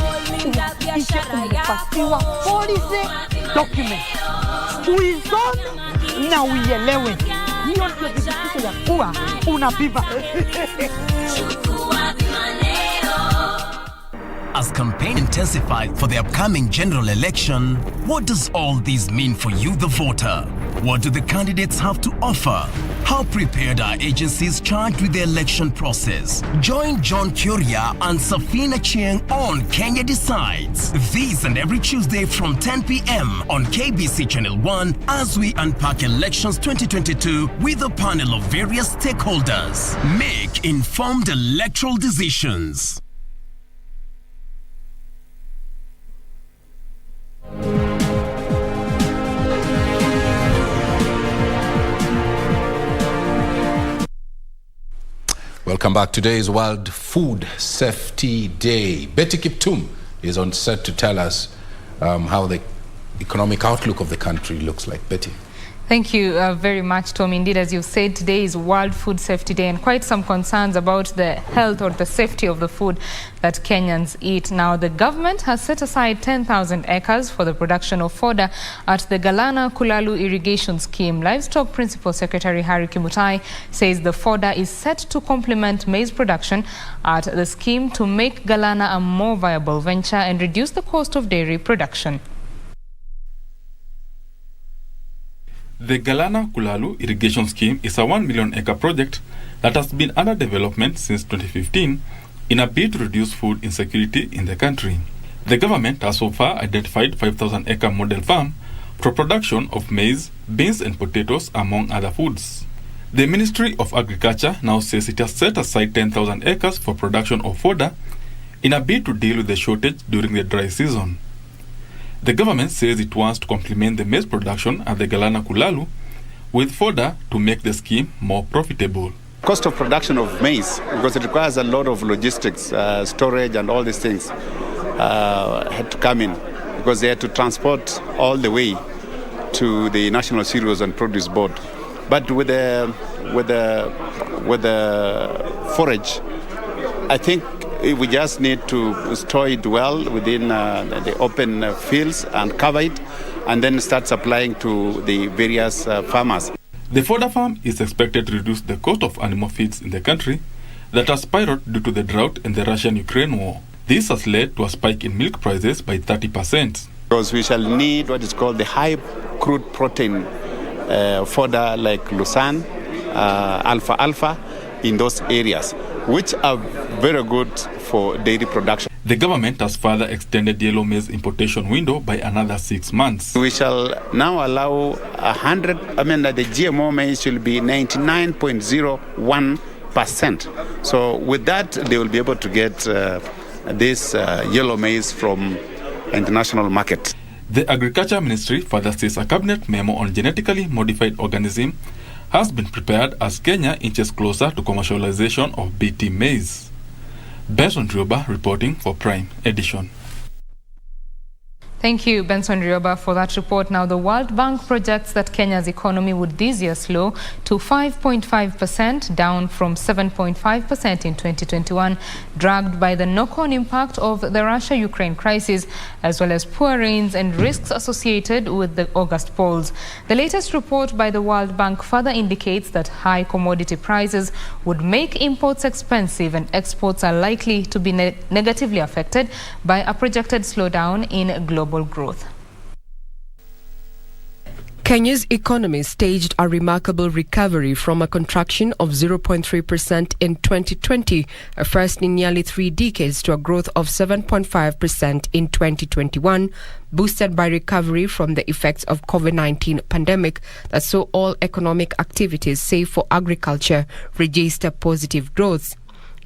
uhakikishe umepatiwa policy document. Uisome na uielewe. Hiyo ndio thibitisho ya kuwa unapiva. As campaign intensifies for the upcoming general election, what does all this mean for you, the voter? What do the candidates have to offer? How prepared are agencies charged with the election process? Join John Kuria and Safina Chieng on Kenya Decides. This and every Tuesday from 10 p.m. on KBC Channel 1 as we unpack elections 2022 with a panel of various stakeholders. Make informed electoral decisions. Welcome back. Today is World Food Safety Day. Betty Kiptum is on set to tell us how the economic outlook of the country looks like. Betty. Thank you very much, Tom. Indeed, as you said, today is World Food Safety Day, and quite some concerns about the health or the safety of the food that Kenyans eat. Now, the government has set aside 10,000 acres for the production of fodder at the Galana Kulalu irrigation scheme. Livestock Principal Secretary Harry Kimutai says the fodder is set to complement maize production at the scheme to make Galana a more viable venture and reduce the cost of dairy production. The Galana Kulalu irrigation scheme is a 1 million acre project that has been under development since 2015 in a bid to reduce food insecurity in the country. The government has so far identified 5,000 acre model farm for production of maize, beans and potatoes among other foods. The Ministry of Agriculture now says it has set aside 10,000 acres for production of fodder in a bid to deal with the shortage during the dry season. The government says it wants to complement the maize production at the Galana Kulalu with fodder to make the scheme more profitable. Cost of production of maize, because it requires a lot of logistics, storage and all these things had to come in, because they had to transport all the way to the National Cereals and Produce Board. But with the forage, I think we just need to store it well within the open fields and cover it, and then start supplying to the various farmers. The fodder farm is expected to reduce the cost of animal feeds in the country that has spiraled due to the drought and the Russian-Ukraine war. This has led to a spike in milk prices by 30%. Because we shall need what is called the high crude protein fodder like Lucerne, Alpha in those areas, which are very good for dairy production. The government has further extended yellow maize importation window by another 6 months. We shall now allow the GMO maize will be 99.01%. So with that, they will be able to get this yellow maize from international market. The Agriculture Ministry further says a cabinet memo on genetically modified organism has been prepared as Kenya inches closer to commercialization of BT maize. Benson Rioba reporting for Prime Edition. Thank you, Benson Rioba, for that report. Now, the World Bank projects that Kenya's economy would this year slow to 5.5%, down from 7.5% in 2021, dragged by the knock-on impact of the Russia-Ukraine crisis, as well as poor rains and risks associated with the August polls. The latest report by the World Bank further indicates that high commodity prices would make imports expensive, and exports are likely to be negatively affected by a projected slowdown in global growth. Kenya's economy staged a remarkable recovery from a contraction of 0.3% in 2020, a first in nearly 3 decades, to a growth of 7.5% in 2021, boosted by recovery from the effects of COVID-19 pandemic that saw all economic activities, save for agriculture, register positive growth.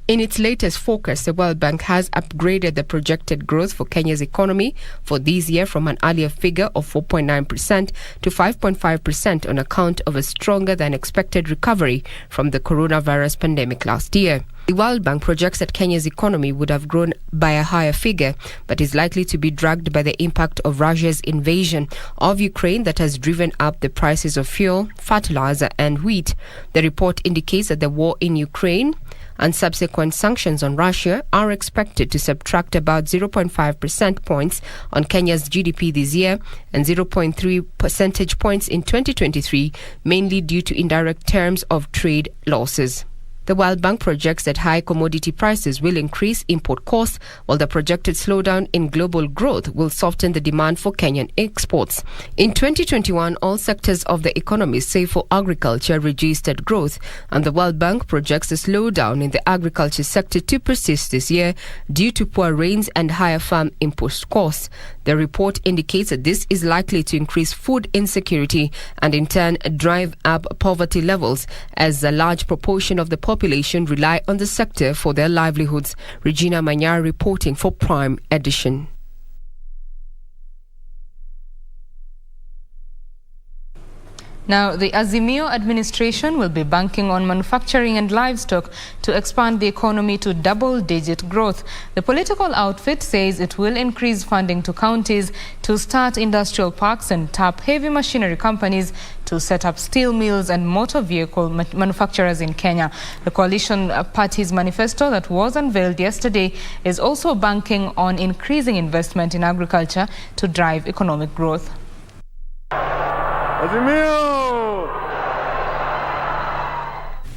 In its latest forecast, the World Bank has upgraded the projected growth for Kenya's economy for this year from an earlier figure of 4.9% to 5.5% on account of a stronger than expected recovery from the coronavirus pandemic last year. The World Bank projects that Kenya's economy would have grown by a higher figure, but is likely to be dragged by the impact of Russia's invasion of Ukraine that has driven up the prices of fuel, fertilizer and wheat. The report indicates that the war in Ukraine and subsequent sanctions on Russia are expected to subtract about 0.5 percentage points on Kenya's GDP this year and 0.3 percentage points in 2023, mainly due to indirect terms of trade losses. The World Bank projects that high commodity prices will increase import costs, while the projected slowdown in global growth will soften the demand for Kenyan exports. In 2021, all sectors of the economy, save for agriculture, registered growth, and the World Bank projects a slowdown in the agriculture sector to persist this year due to poor rains and higher farm input costs. The report indicates that this is likely to increase food insecurity and in turn drive up poverty levels, as a large proportion of the population rely on the sector for their livelihoods. Regina Manyar reporting for Prime Edition. Now, the Azimio administration will be banking on manufacturing and livestock to expand the economy to double-digit growth. The political outfit says it will increase funding to counties to start industrial parks and tap heavy machinery companies to set up steel mills and motor vehicle manufacturers in Kenya. The coalition party's manifesto that was unveiled yesterday is also banking on increasing investment in agriculture to drive economic growth. Azimio!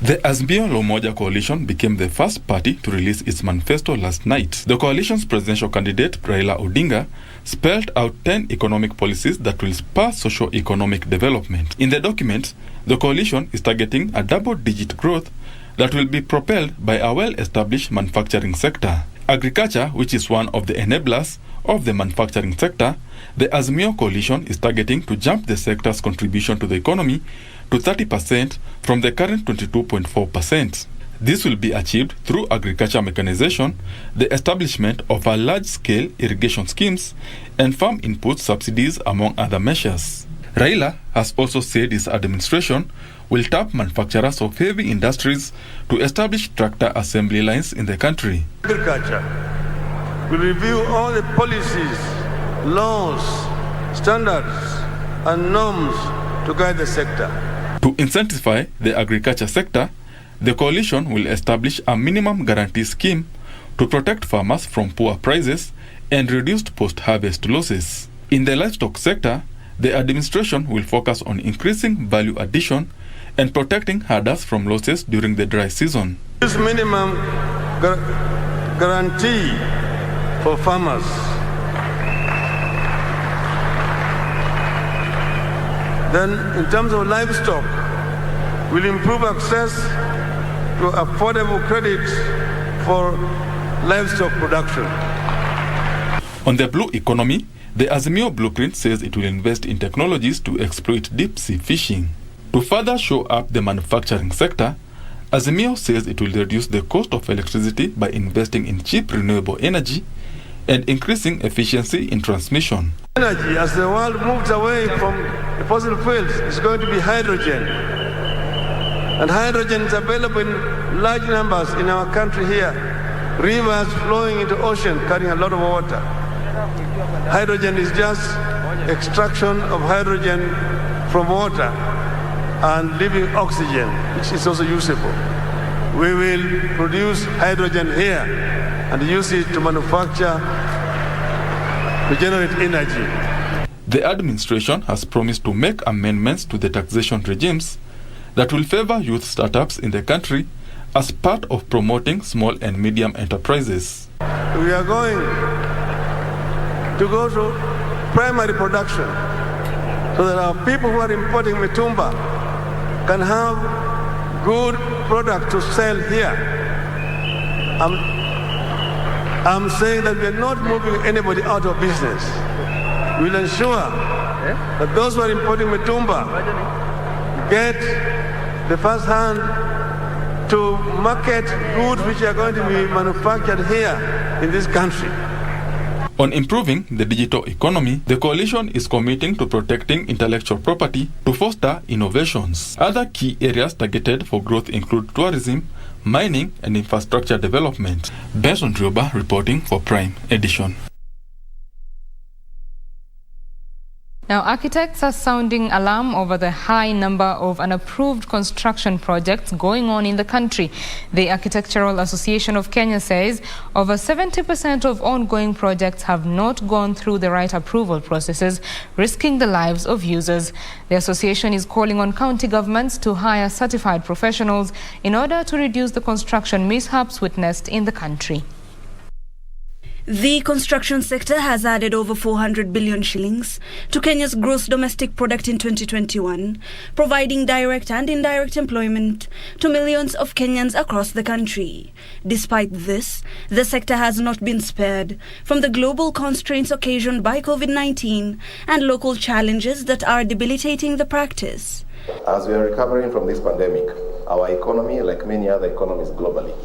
The Azimio Lomoja coalition became the first party to release its manifesto last night. The coalition's presidential candidate, Raila Odinga, spelled out 10 economic policies that will spur socio-economic development. In the document, the coalition is targeting a double-digit growth that will be propelled by a well-established manufacturing sector. Agriculture, which is one of the enablers of the manufacturing sector, the Azimio coalition is targeting to jump the sector's contribution to the economy to 30% from the current 22.4%. This will be achieved through agriculture mechanization, the establishment of a large-scale irrigation schemes, and farm input subsidies, among other measures. Raila has also said his administration will tap manufacturers of heavy industries to establish tractor assembly lines in the country. Agriculture will review all the policies, laws, standards, and norms to guide the sector. To incentivize the agriculture sector, the coalition will establish a minimum guarantee scheme to protect farmers from poor prices and reduced post-harvest losses. In the livestock sector, the administration will focus on increasing value addition and protecting herders from losses during the dry season. This minimum guarantee for farmers then, in terms of livestock, will improve access to affordable credit for livestock production. On the blue economy, the Azimio blueprint says it will invest in technologies to exploit deep-sea fishing. To further show up the manufacturing sector, Azimio says it will reduce the cost of electricity by investing in cheap renewable energy and increasing efficiency in transmission. Energy, as the world moves away from the fossil fuels, is going to be hydrogen. And hydrogen is available in large numbers in our country here. Rivers flowing into ocean carrying a lot of water. Hydrogen is just extraction of hydrogen from water and leaving oxygen, which is also usable. We will produce hydrogen here and use it to manufacture, to generate energy. The administration has promised to make amendments to the taxation regimes that will favor youth startups in the country as part of promoting small and medium enterprises. We are going to go to primary production so that our people who are importing mitumba can have good product to sell here. I'm saying that we are not moving anybody out of business. We'll ensure that those who are importing mitumba get the first hand to market goods which are going to be manufactured here in this country. On improving the digital economy, the coalition is committing to protecting intellectual property to foster innovations. Other key areas targeted for growth include tourism, mining, and infrastructure development. Benson Drioba reporting for Prime Edition. Now, architects are sounding alarm over the high number of unapproved construction projects going on in the country. The Architectural Association of Kenya says over 70% of ongoing projects have not gone through the right approval processes, risking the lives of users. The association is calling on county governments to hire certified professionals in order to reduce the construction mishaps witnessed in the country. The construction sector has added over 400 billion shillings to Kenya's gross domestic product in 2021, providing direct and indirect employment to millions of Kenyans across the country. Despite this, the sector has not been spared from the global constraints occasioned by COVID-19 and local challenges that are debilitating the practice. As we are recovering from this pandemic, our economy, like many other economies globally,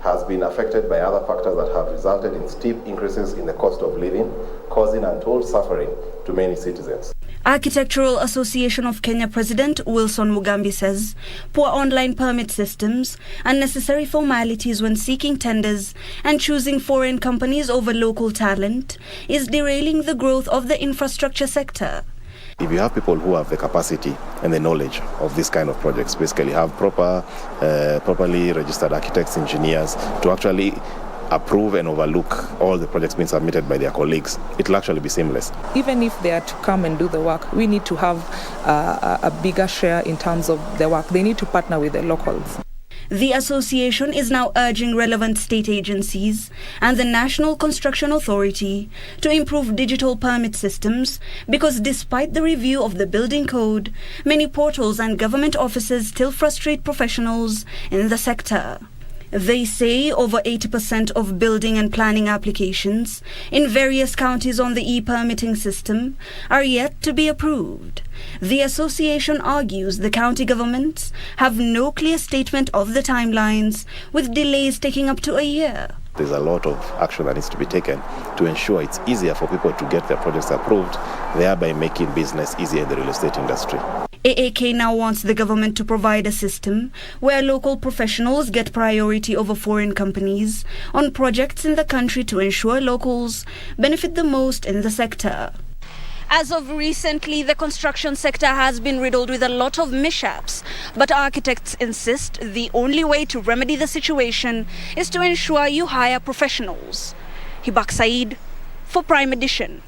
has been affected by other factors that have resulted in steep increases in the cost of living, causing untold suffering to many citizens. Architectural Association of Kenya President Wilson Mugambi says poor online permit systems, unnecessary formalities when seeking tenders, and choosing foreign companies over local talent is derailing the growth of the infrastructure sector. If you have people who have the capacity and the knowledge of this kind of projects, basically have properly registered architects, engineers to actually approve and overlook all the projects being submitted by their colleagues, it will actually be seamless. Even if they are to come and do the work, we need to have a bigger share in terms of the work. They need to partner with the locals. The association is now urging relevant state agencies and the National Construction Authority to improve digital permit systems because despite the review of the building code, many portals and government offices still frustrate professionals in the sector. They say over 80% of building and planning applications in various counties on the e-permitting system are yet to be approved. The association argues the county governments have no clear statement of the timelines, with delays taking up to a year. There's a lot of action that needs to be taken to ensure it's easier for people to get their projects approved, thereby making business easier in the real estate industry. AAK now wants the government to provide a system where local professionals get priority over foreign companies on projects in the country to ensure locals benefit the most in the sector. As of recently, the construction sector has been riddled with a lot of mishaps, but architects insist the only way to remedy the situation is to ensure you hire professionals. Hibak Said for Prime Edition.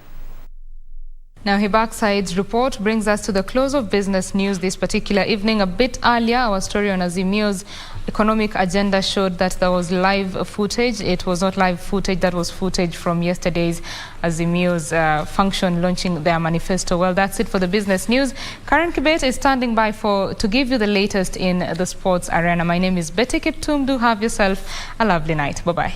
Now, Hibak Said's report brings us to the close of business news this particular evening. A bit earlier, our story on Azimio's economic agenda showed that there was live footage. It was not live footage, that was footage from yesterday's Azimio's function launching their manifesto. Well, that's it for the business news. Karen Kibet is standing by to give you the latest in the sports arena. My name is Betty Kiptum. Do have yourself a lovely night. Bye-bye.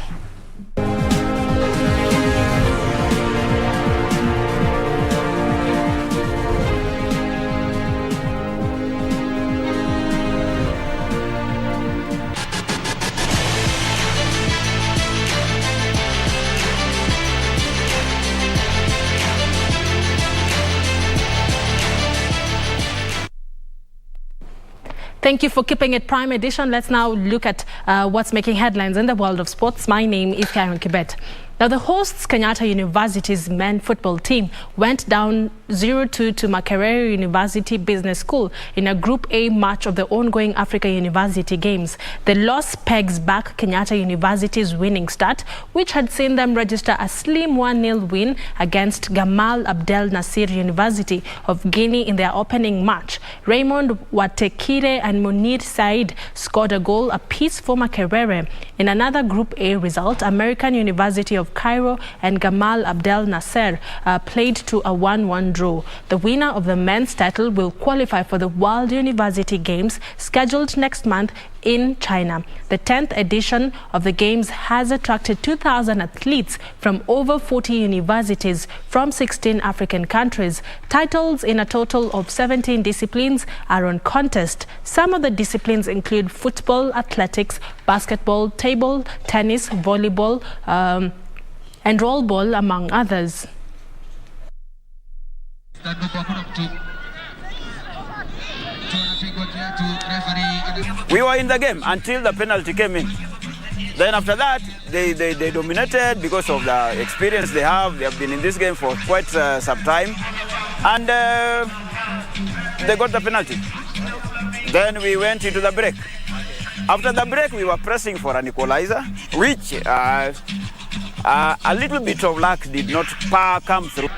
Thank you for keeping it Prime Edition. Let's now look at what's making headlines in the world of sports. My name is Karen Kibet. Now, the hosts Kenyatta University's men's football team went down 0-2 to Makerere University Business School in a Group A match of the ongoing Africa University Games. The loss pegs back Kenyatta University's winning start, which had seen them register a slim 1-0 win against Gamal Abdel Nasser University of Guinea in their opening match. Raymond Watekire and Munir Said scored a goal apiece for Makerere. In another Group A result, American University of Cairo and Gamal Abdel Nasser played to a 1-1 draw. The winner of the men's title will qualify for the World University Games scheduled next month in China. The 10th edition of the Games has attracted 2,000 athletes from over 40 universities from 16 African countries. Titles in a total of 17 disciplines are on contest. Some of the disciplines include football, athletics, basketball, table tennis, volleyball, and rollball, among others. We were in the game until the penalty came in. Then after that, they dominated because of the experience they have. They have been in this game for quite some time. And they got the penalty. Then we went into the break. After the break, we were pressing for an equalizer, which a little bit of luck did not come through.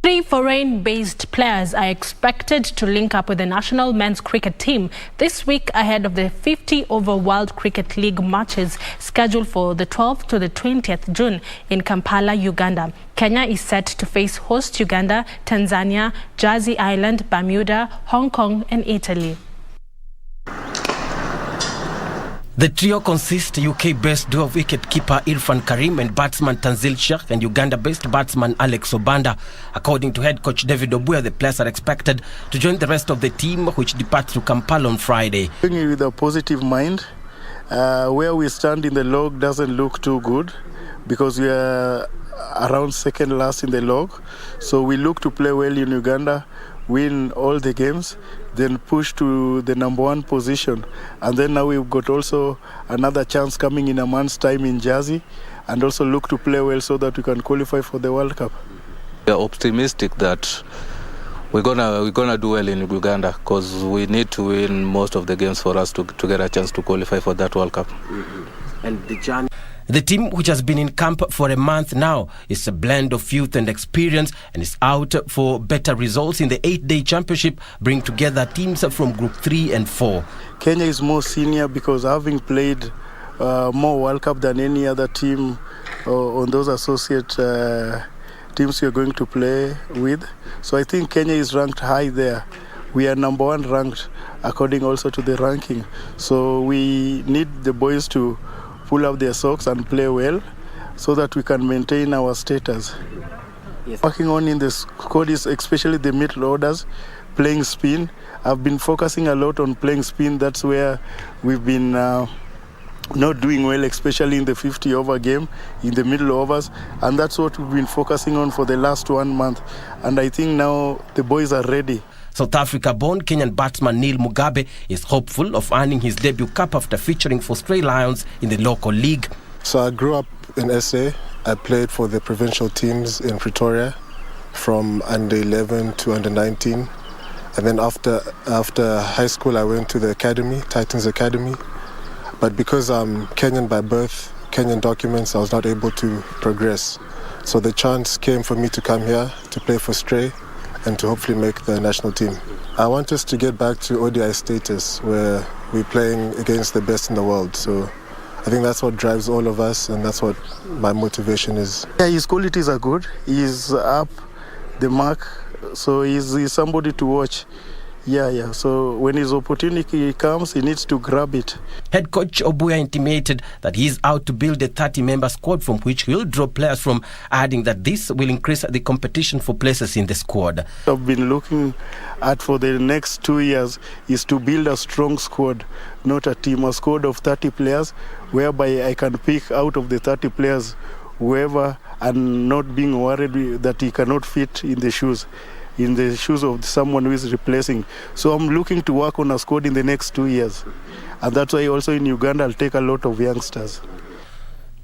3 foreign-based players are expected to link up with the national men's cricket team this week ahead of the 50-over World Cricket League matches scheduled for the 12th to the 20th June in Kampala, Uganda. Kenya is set to face host Uganda, Tanzania, Jersey Island, Bermuda, Hong Kong and Italy. The trio consists UK-based duo wicket-keeper Irfan Karim and batsman Tanzil Sheikh and Uganda-based batsman Alex Obanda. According to head coach David Obuya, the players are expected to join the rest of the team, which departs to Kampala on Friday. With a positive mind, where we stand in the log doesn't look too good because we are around second last in the log. So we look to play well in Uganda, win all the games, then push to the number 1 position. And then now we've got also another chance coming in a month's time in Jersey, and also look to play well so that we can qualify for the World Cup. We are optimistic that we're gonna do well in Uganda, because we need to win most of the games for us to get a chance to qualify for that World Cup. And the team, which has been in camp for a month now, is a blend of youth and experience and is out for better results in the 8-day championship, bring together teams from Group 3 and 4. Kenya is more senior because having played more World Cup than any other team on those associate teams we are going to play with. So I think Kenya is ranked high there. We are number 1 ranked according also to the ranking. So we need the boys to pull up their socks and play well so that we can maintain our status. Yes. Working on in the squad is especially the middle orders, playing spin. I've been focusing a lot on playing spin. That's where we've been not doing well, especially in the 50-over game, in the middle overs. And that's what we've been focusing on for the last 1 month. And I think now the boys are ready. South Africa-born Kenyan batsman Neil Mugabe is hopeful of earning his debut cap after featuring for Stray Lions in the local league. So I grew up in SA. I played for the provincial teams in Pretoria from under 11 to under 19. And then after high school, I went to the academy, Titans Academy. But because I'm Kenyan by birth, Kenyan documents, I was not able to progress. So the chance came for me to come here to play for Stray and to hopefully make the national team. I want us to get back to ODI status where we're playing against the best in the world. So I think that's what drives all of us, and that's what my motivation is. Yeah, his qualities are good. He's up the mark, so he's somebody to watch. Yeah. So when his opportunity comes, he needs to grab it. Head coach Mboya intimated that he is out to build a 30-member squad from which he will draw players from, adding that this will increase the competition for places in the squad. I've been looking at for the next 2 years is to build a strong squad, not a team, a squad of 30 players, whereby I can pick out of the 30 players whoever, and not being worried that he cannot fit in the shoes of someone who is replacing. So I'm looking to work on a squad in the next 2 years. And that's why also in Uganda I'll take a lot of youngsters.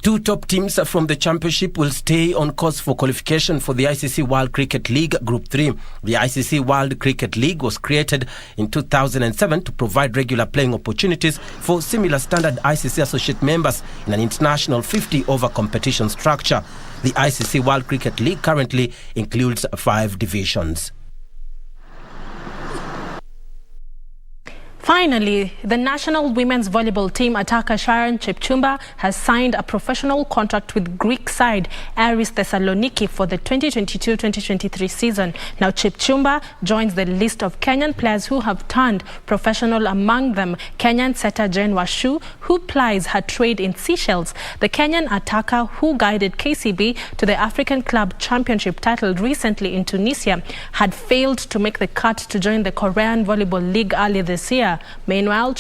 2 top teams from the championship will stay on course for qualification for the ICC World Cricket League Group 3. The ICC World Cricket League was created in 2007 to provide regular playing opportunities for similar standard ICC associate members in an international 50-over competition structure. The ICC World Cricket League currently includes 5 divisions. Finally, the national women's volleyball team attacker Sharon Chepchumba has signed a professional contract with Greek side Aris Thessaloniki for the 2022-2023 season. Now Chepchumba joins the list of Kenyan players who have turned professional, among them Kenyan setter Jane Washu, who plies her trade in Seychelles. The Kenyan attacker, who guided KCB to the African Club Championship title recently in Tunisia, had failed to make the cut to join the Korean Volleyball League earlier this year. Meanwhile,